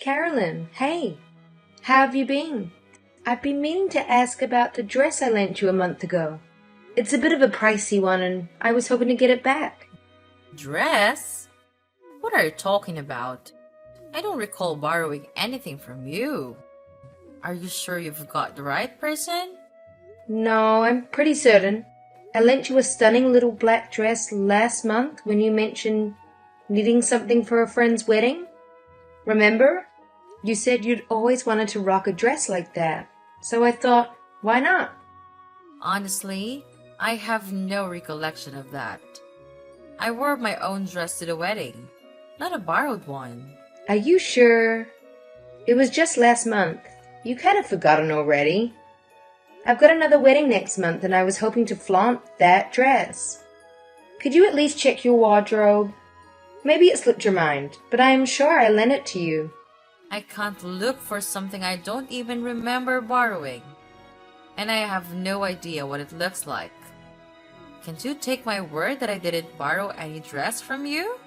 Carolyn. Hey, how have you been? I've been meaning to ask about the dress I lent you a month ago. It's a bit of a pricey one, and I was hoping to get it back. Dress? What are you talking about? I don't recall borrowing anything from you. Are you sure you've got the right person? No, I'm pretty certain. I lent you a stunning little black dress last month when you mentioned needing something for a friend's wedding. Remember? You said you'd always wanted to rock a dress like that. So I thought, why not? Honestly, I have no recollection of that. I wore my own dress to the wedding, not a borrowed one. Are you sure? It was just last month. You kind of forgotten already. I've got another wedding next month and I was hoping to flaunt that dress. Could you at least check your wardrobe? Maybe it slipped your mind, but I am sure I lent it to you. I can't look for something I don't even remember borrowing. And I have no idea what it looks like. Can't you take my word that I didn't borrow any dress from you?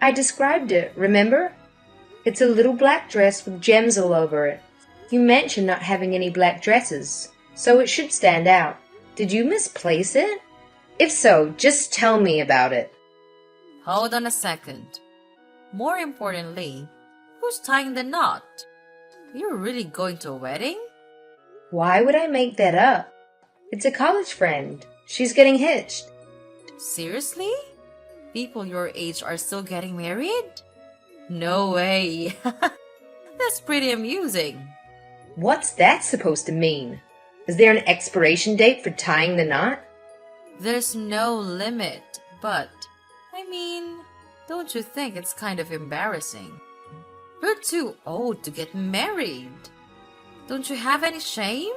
I described it, remember? It's a little black dress with gems all over it. You mentioned not having any black dresses, so it should stand out. Did you misplace it? If so, just tell me about it. Hold on a second. More importantly, who's tying the knot? You're really going to a wedding? Why would I make that up? It's a college friend. She's getting hitched. Seriously? People your age are still getting married? No way. That's pretty amusing. What's that supposed to mean? Is there an expiration date for tying the knot? There's no limit, but, don't you think it's kind of embarrassing? You're too old to get married. Don't you have any shame?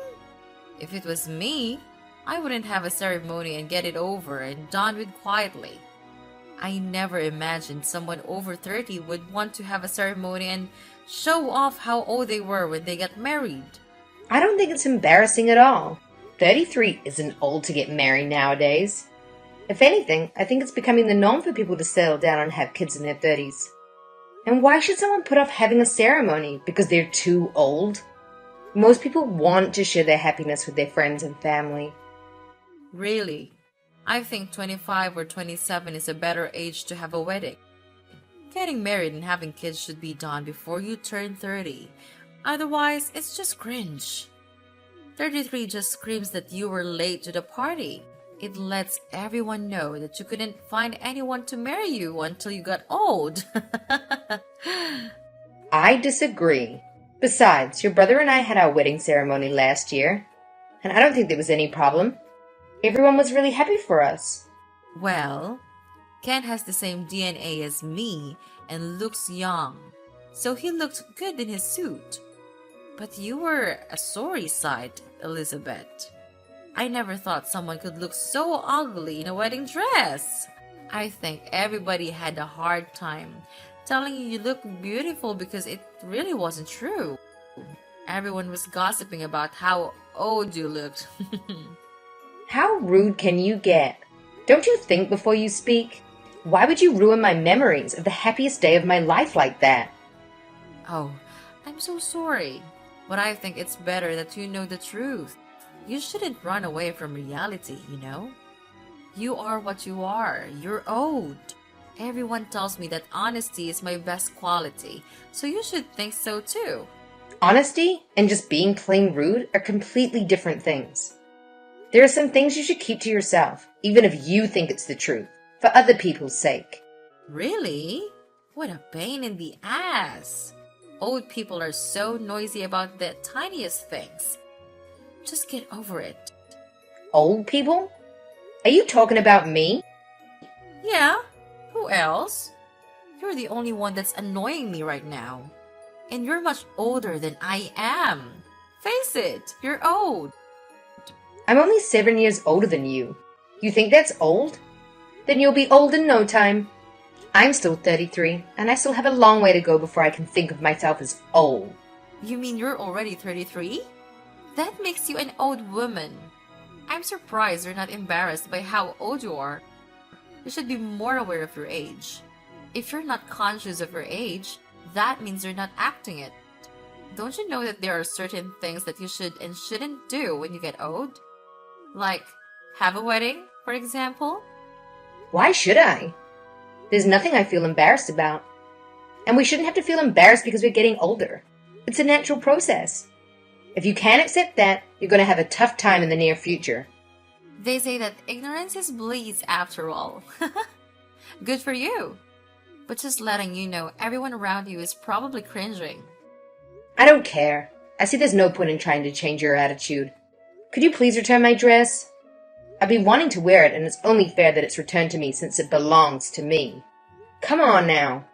If it was me, I wouldn't have a ceremony and get it over and done with quietly. I never imagined someone over 30 would want to have a ceremony and show off how old they were when they got married. I don't think it's embarrassing at all. 33 isn't old to get married nowadays. If anything, I think it's becoming the norm for people to settle down and have kids in their 30s. And why should someone put off having a ceremony because they're too old? Most people want to share their happiness with their friends and family. Really? I think 25 or 27 is a better age to have a wedding. Getting married and having kids should be done before you turn 30. Otherwise, it's just cringe. 33 just screams that you were late to the party. It lets everyone know that you couldn't find anyone to marry you until you got old. I disagree. Besides, your brother and I had our wedding ceremony last year, and I don't think there was any problem. Everyone was really happy for us. Well, Ken has the same DNA as me and looks young, so he looked good in his suit. But you were a sorry sight, Elizabeth. I never thought someone could look so ugly in a wedding dress. I think everybody had a hard time telling you look beautiful because it really wasn't true. Everyone was gossiping about how old you looked. How rude can you get? Don't you think before you speak? Why would you ruin my memories of the happiest day of my life like that? Oh, I'm so sorry. But I think it's better that you know the truth. You shouldn't run away from reality, you know? You are what you are. You're old. Everyone tells me that honesty is my best quality, so you should think so too. Honesty and just being plain rude are completely different things. There are some things you should keep to yourself, even if you think it's the truth, for other people's sake. Really? What a pain in the ass. Old people are so noisy about the tiniest things. Just get over it. Old people? Are you talking about me? Yeah, who else? You're the only one that's annoying me right now. And you're much older than I am. Face it, you're old. I'm only 7 years older than you. You think that's old? Then you'll be old in no time. I'm still 33, and I still have a long way to go before I can think of myself as old. You mean you're already 33? That makes you an old woman. I'm surprised you're not embarrassed by how old you are. You should be more aware of your age. If you're not conscious of your age, that means you're not acting it. Don't you know that there are certain things that you should and shouldn't do when you get old? Like, have a wedding, for example? Why should I? There's nothing I feel embarrassed about. And we shouldn't have to feel embarrassed because we're getting older. It's a natural process. If you can't accept that, you're going to have a tough time in the near future. They say that ignorance is bliss after all. Good for you. But just letting you know, everyone around you is probably cringing. I don't care. I see there's no point in trying to change your attitude. Could you please return my dress? I've been wanting to wear it, and it's only fair that it's returned to me since it belongs to me. Come on now.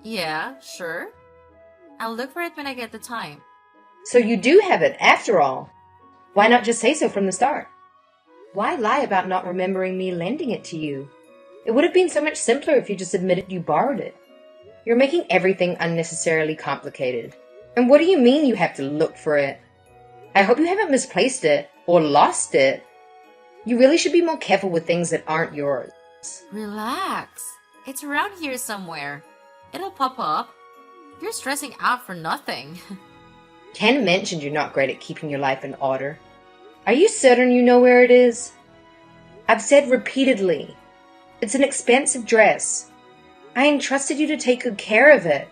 Yeah, sure. I'll look for it when I get the time. So you do have it, after all. Why not just say so from the start? Why lie about not remembering me lending it to you? It would have been so much simpler if you just admitted you borrowed it. You're making everything unnecessarily complicated. And what do you mean you have to look for it? I hope you haven't misplaced it or lost it. You really should be more careful with things that aren't yours. Relax. It's around here somewhere. It'll pop up. You're stressing out for nothing. Ken mentioned you're not great at keeping your life in order. Are you certain you know where it is? I've said repeatedly. It's an expensive dress. I entrusted you to take good care of it.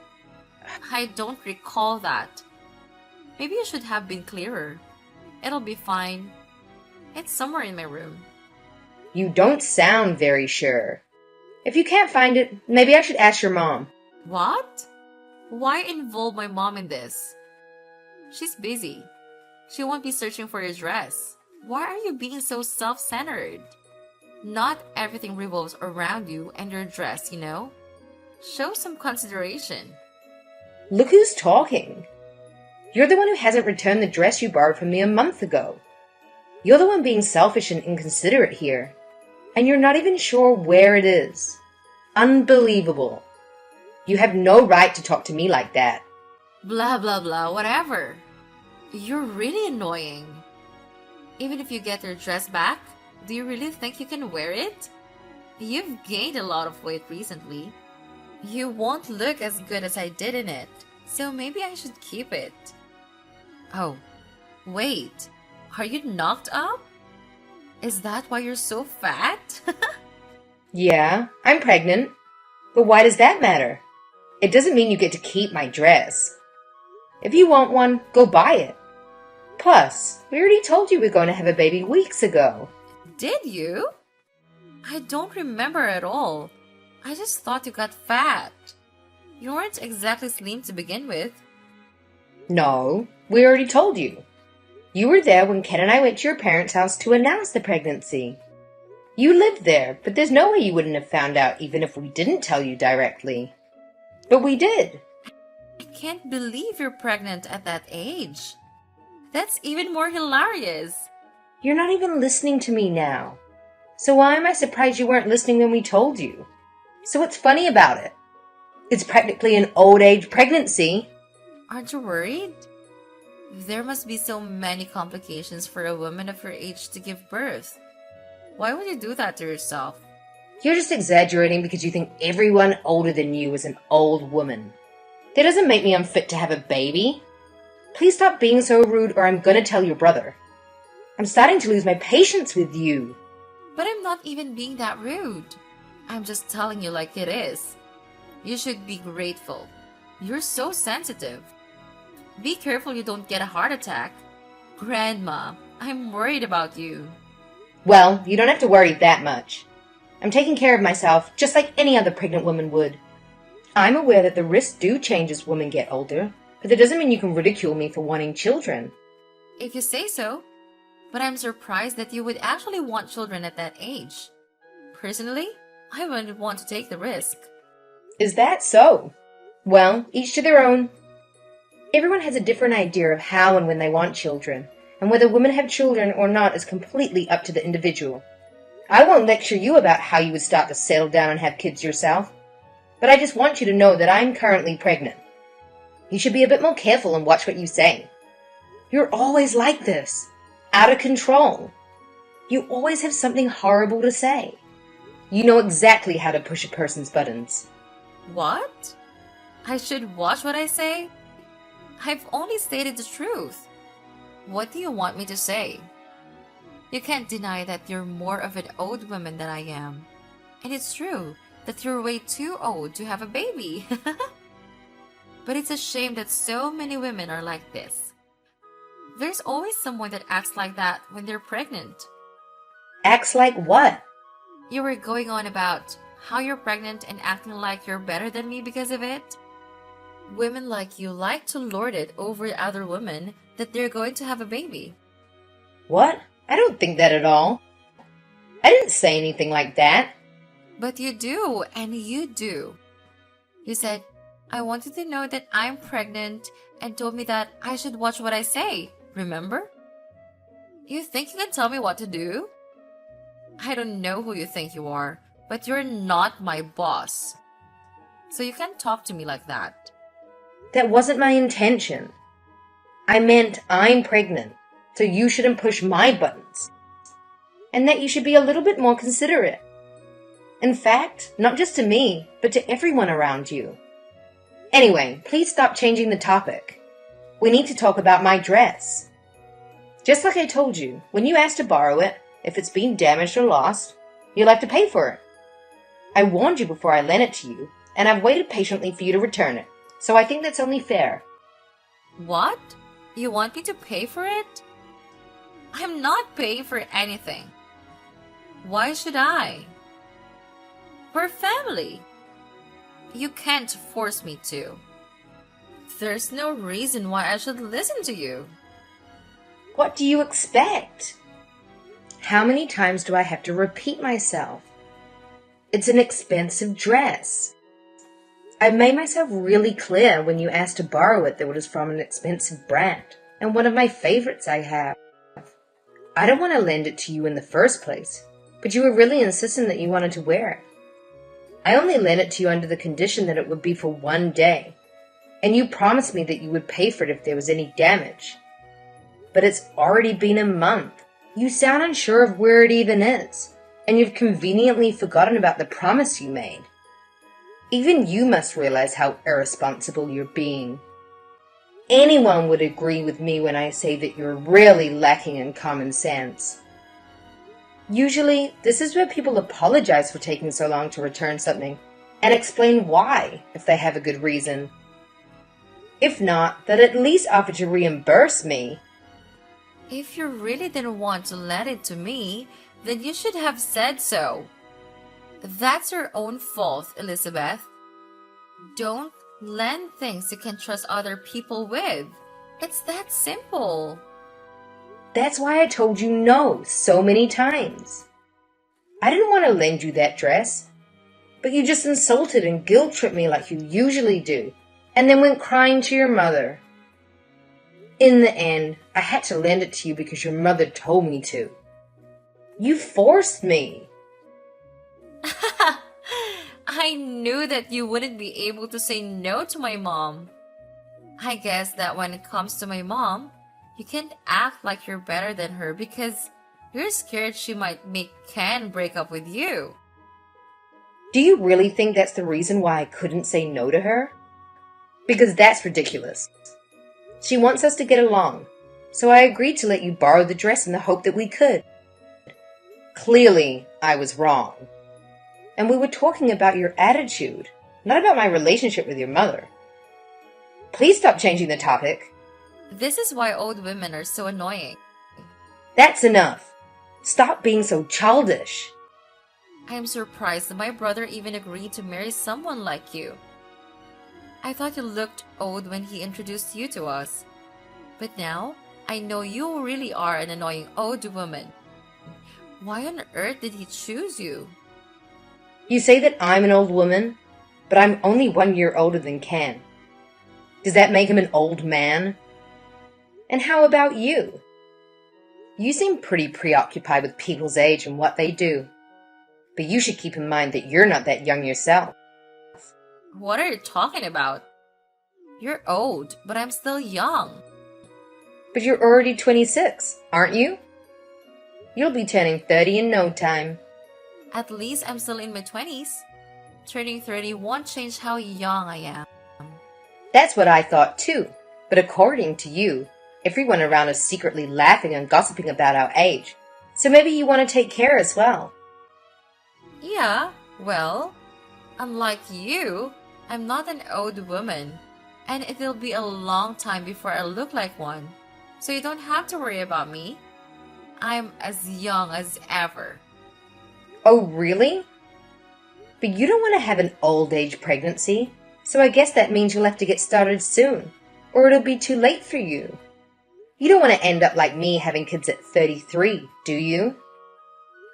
I don't recall that. Maybe you should have been clearer. It'll be fine. It's somewhere in my room. You don't sound very sure. If you can't find it, maybe I should ask your mom. What? Why involve my mom in this? She's busy. She won't be searching for your dress. Why are you being so self-centered? Not everything revolves around you and your dress, you know? Show some consideration. Look who's talking. You're the one who hasn't returned the dress you borrowed from me a month ago. You're the one being selfish and inconsiderate here. And you're not even sure where it is. Unbelievable. You have no right to talk to me like that. Blah, blah, blah, whatever. You're really annoying. Even if you get your dress back, do you really think you can wear it? You've gained a lot of weight recently. You won't look as good as I did in it, so maybe I should keep it. Oh, wait. Are you knocked up? Is that why you're so fat? Yeah, I'm pregnant. But why does that matter? It doesn't mean you get to keep my dress. If you want one, go buy it. Plus, we already told you we're going to have a baby weeks ago. Did you? I don't remember at all. I just thought you got fat. You weren't exactly slim to begin with. No, we already told you. You were there when Ken and I went to your parents' house to announce the pregnancy. You lived there, but there's no way you wouldn't have found out even if we didn't tell you directly. But we did. I can't believe you're pregnant at that age. That's even more hilarious. You're not even listening to me now. So why am I surprised you weren't listening when we told you? So what's funny about it? It's practically an old age pregnancy. Aren't you worried? There must be so many complications for a woman of your age to give birth. Why would you do that to yourself? You're just exaggerating because you think everyone older than you is an old woman. That doesn't make me unfit to have a baby. Please stop being so rude or I'm going to tell your brother. I'm starting to lose my patience with you. But I'm not even being that rude. I'm just telling you like it is. You should be grateful. You're so sensitive. Be careful you don't get a heart attack. Grandma, I'm worried about you. Well, you don't have to worry that much. I'm taking care of myself just like any other pregnant woman would. I'm aware that the risks do change as women get older, but that doesn't mean you can ridicule me for wanting children. If you say so. But I'm surprised that you would actually want children at that age. Personally, I wouldn't want to take the risk. Is that so? Well, each to their own. Everyone has a different idea of how and when they want children, and whether women have children or not is completely up to the individual. I won't lecture you about how you would start to settle down and have kids yourself, but I just want you to know that I'm currently pregnant. You should be a bit more careful and watch what you say. You're always like this, out of control. You always have something horrible to say. You know exactly how to push a person's buttons. What? I should watch what I say? I've only stated the truth. What do you want me to say? You can't deny that you're more of an old woman than I am. And it's true that you're way too old to have a baby. But it's a shame that so many women are like this. There's always someone that acts like that when they're pregnant. Acts like what? You were going on about how you're pregnant and acting like you're better than me because of it. Women like you like to lord it over other women that they're going to have a baby. What? I don't think that at all. I didn't say anything like that. But you do, and you do. You said, I wanted to know that I'm pregnant and told me that I should watch what I say. Remember? You think you can tell me what to do? I don't know who you think you are, but you're not my boss. So you can't talk to me like that. That wasn't my intention. I meant I'm pregnant, so you shouldn't push my buttons. And that you should be a little bit more considerate. In fact, not just to me, but to everyone around you. Anyway, please stop changing the topic. We need to talk about my dress. Just like I told you, when you ask to borrow it, if it's been damaged or lost, you'll have to pay for it. I warned you before I lent it to you, and I've waited patiently for you to return it, so I think that's only fair. What? You want me to pay for it? I'm not paying for anything. Why should I? We're family. You can't force me to. There's no reason why I should listen to you. What do you expect? How many times do I have to repeat myself? It's an expensive dress. I made myself really clear when you asked to borrow it that it was from an expensive brand, and one of my favorites I have. I don't want to lend it to you in the first place, but you were really insistent that you wanted to wear it. I only lent it to you under the condition that it would be for one day, and you promised me that you would pay for it if there was any damage. But it's already been a month. You sound unsure of where it even is, and you've conveniently forgotten about the promise you made. Even you must realize how irresponsible you're being. Anyone would agree with me when I say that you're really lacking in common sense. Usually, this is where people apologize for taking so long to return something and explain why if they have a good reason. If not, they'd at least offer to reimburse me. If you really didn't want to lend it to me, then you should have said so. That's your own fault, Elizabeth. Don't lend things you can trust other people with. It's that simple. That's why I told you no so many times. I didn't want to lend you that dress, but you just insulted and guilt-tripped me like you usually do, and then went crying to your mother. In the end, I had to lend it to you because your mother told me to. You forced me. I knew that you wouldn't be able to say no to my mom. I guess that when it comes to my mom, you can't act like you're better than her because you're scared she might make Ken break up with you. Do you really think that's the reason why I couldn't say no to her? Because that's ridiculous. She wants us to get along, so I agreed to let you borrow the dress in the hope that we could. Clearly, I was wrong. And we were talking about your attitude, not about my relationship with your mother. Please stop changing the topic. This is why old women are so annoying. That's enough. Stop being so childish. I am surprised that my brother even agreed to marry someone like you. I thought you looked old when he introduced you to us. But now, I know you really are an annoying old woman. Why on earth did he choose you? You say that I'm an old woman, but I'm only 1 year older than Ken. Does that make him an old man? And how about you? You seem pretty preoccupied with people's age and what they do. But you should keep in mind that you're not that young yourself. What are you talking about? You're old, but I'm still young. But you're already 26, aren't you? You'll be turning 30 in no time. At least I'm still in my 20s. Turning 30 won't change how young I am. That's what I thought too. But according to you, everyone around is secretly laughing and gossiping about our age. So maybe you want to take care as well. Yeah, well, unlike you, I'm not an old woman, and it'll be a long time before I look like one. So you don't have to worry about me. I'm as young as ever. Oh, really? But you don't want to have an old age pregnancy, so I guess that means you'll have to get started soon, or it'll be too late for you. You don't want to end up like me having kids at 33, do you?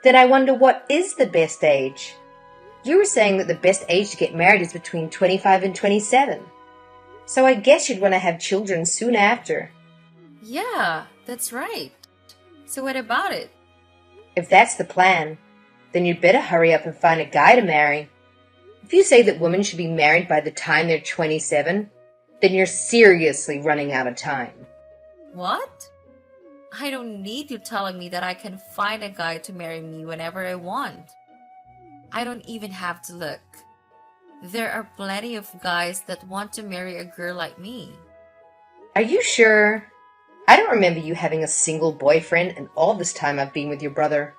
Then I wonder what is the best age? You were saying that the best age to get married is between 25 and 27. So I guess you'd want to have children soon after. Yeah, that's right. So what about it? If that's the plan, then you'd better hurry up and find a guy to marry. If you say that women should be married by the time they're 27, then you're seriously running out of time. What? I don't need you telling me that I can find a guy to marry me whenever I want. I don't even have to look. There are plenty of guys that want to marry a girl like me. Are you sure? I don't remember you having a single boyfriend in all this time I've been with your brother.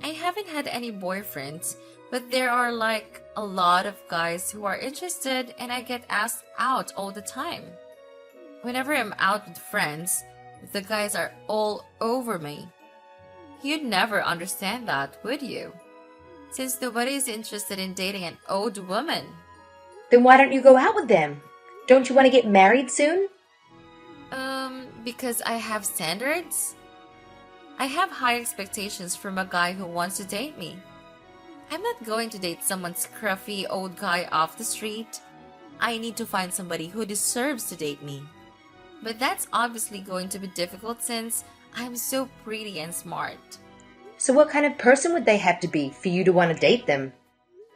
I haven't had any boyfriends, but there are like a lot of guys who are interested and I get asked out all the time. Whenever I'm out with friends, the guys are all over me. You'd never understand that, would you? Since nobody is interested in dating an old woman. Then why don't you go out with them? Don't you want to get married soon? Because I have standards? I have high expectations from a guy who wants to date me. I'm not going to date someone scruffy old guy off the street. I need to find somebody who deserves to date me. But that's obviously going to be difficult since I'm so pretty and smart. So what kind of person would they have to be for you to want to date them?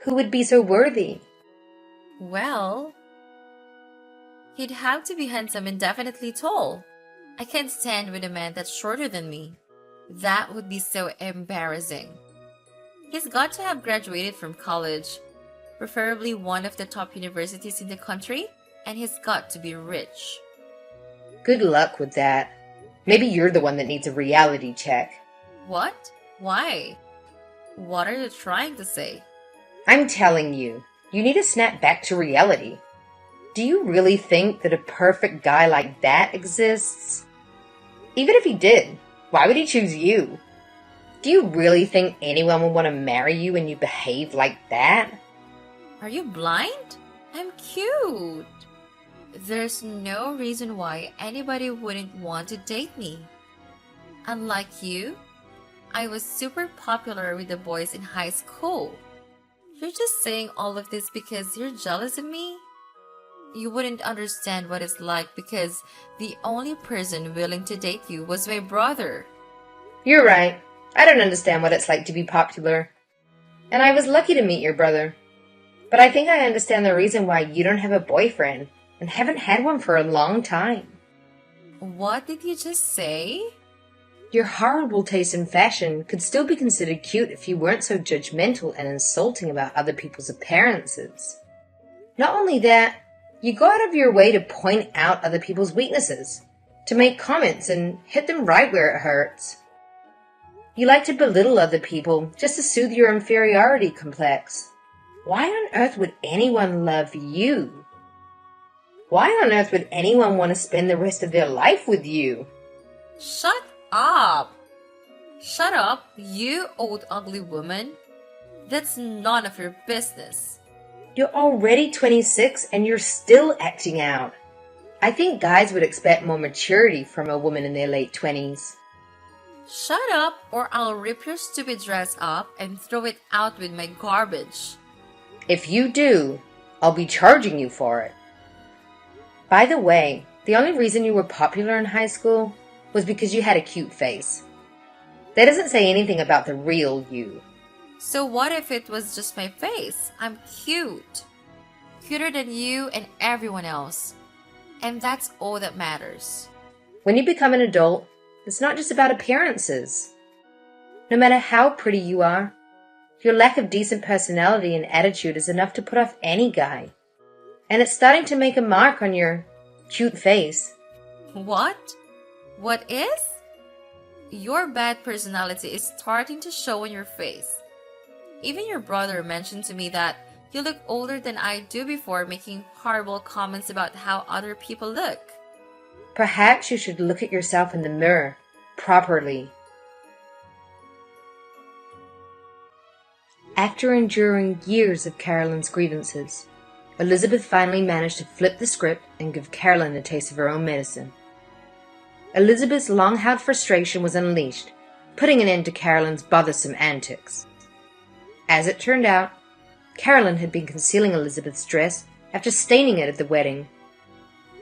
Who would be so worthy? Well, he'd have to be handsome and definitely tall. I can't stand with a man that's shorter than me. That would be so embarrassing. He's got to have graduated from college, preferably one of the top universities in the country, and he's got to be rich. Good luck with that. Maybe you're the one that needs a reality check. What? Why? What are you trying to say? I'm telling you, you need to snap back to reality. Do you really think that a perfect guy like that exists? Even if he did, why would he choose you? Do you really think anyone would want to marry you when you behave like that? Are you blind? I'm cute. There's no reason why anybody wouldn't want to date me. Unlike you, I was super popular with the boys in high school. You're just saying all of this because you're jealous of me? You wouldn't understand what it's like because the only person willing to date you was my brother. You're right. I don't understand what it's like to be popular. And I was lucky to meet your brother. But I think I understand the reason why you don't have a boyfriend and haven't had one for a long time. What did you just say? Your horrible taste in fashion could still be considered cute if you weren't so judgmental and insulting about other people's appearances. Not only that, you go out of your way to point out other people's weaknesses, to make comments and hit them right where it hurts. You like to belittle other people just to soothe your inferiority complex. Why on earth would anyone love you? Why on earth would anyone want to spend the rest of their life with you? Shut up! Shut up, you old ugly woman. That's none of your business. You're already 26 and you're still acting out. I think guys would expect more maturity from a woman in their late 20s. Shut up or I'll rip your stupid dress up and throw it out with my garbage. If you do, I'll be charging you for it. By the way, the only reason you were popular in high school was because you had a cute face. That doesn't say anything about the real you. So what if it was just my face? I'm cute. Cuter than you and everyone else. And that's all that matters. When you become an adult, it's not just about appearances. No matter how pretty you are, your lack of decent personality and attitude is enough to put off any guy. and it's starting to make a mark on your cute face. What? What is? Your bad personality is starting to show on your face. Even your brother mentioned to me that you look older than I do before, making horrible comments about how other people look. Perhaps you should look at yourself in the mirror properly. After enduring years of Carolyn's grievances, Elizabeth finally managed to flip the script and give Carolyn a taste of her own medicine. Elizabeth's long-held frustration was unleashed, putting an end to Carolyn's bothersome antics. As it turned out, Carolyn had been concealing Elizabeth's dress after staining it at the wedding.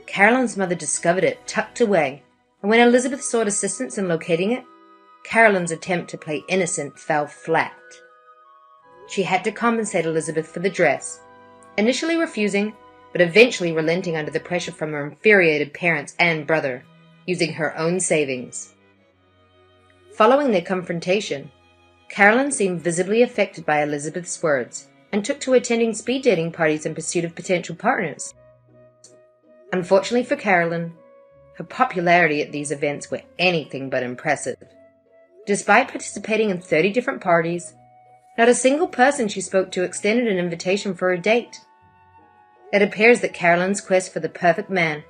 Carolyn's mother discovered it tucked away, and when Elizabeth sought assistance in locating it, Carolyn's attempt to play innocent fell flat. She had to compensate Elizabeth for the dress, initially refusing, but eventually relenting under the pressure from her infuriated parents and brother, using her own savings. Following their confrontation, Carolyn seemed visibly affected by Elizabeth's words and took to attending speed dating parties in pursuit of potential partners. Unfortunately for Carolyn, her popularity at these events were anything but impressive. Despite participating in 30 different parties, not a single person she spoke to extended an invitation for a date. It appears that Carolyn's quest for the perfect man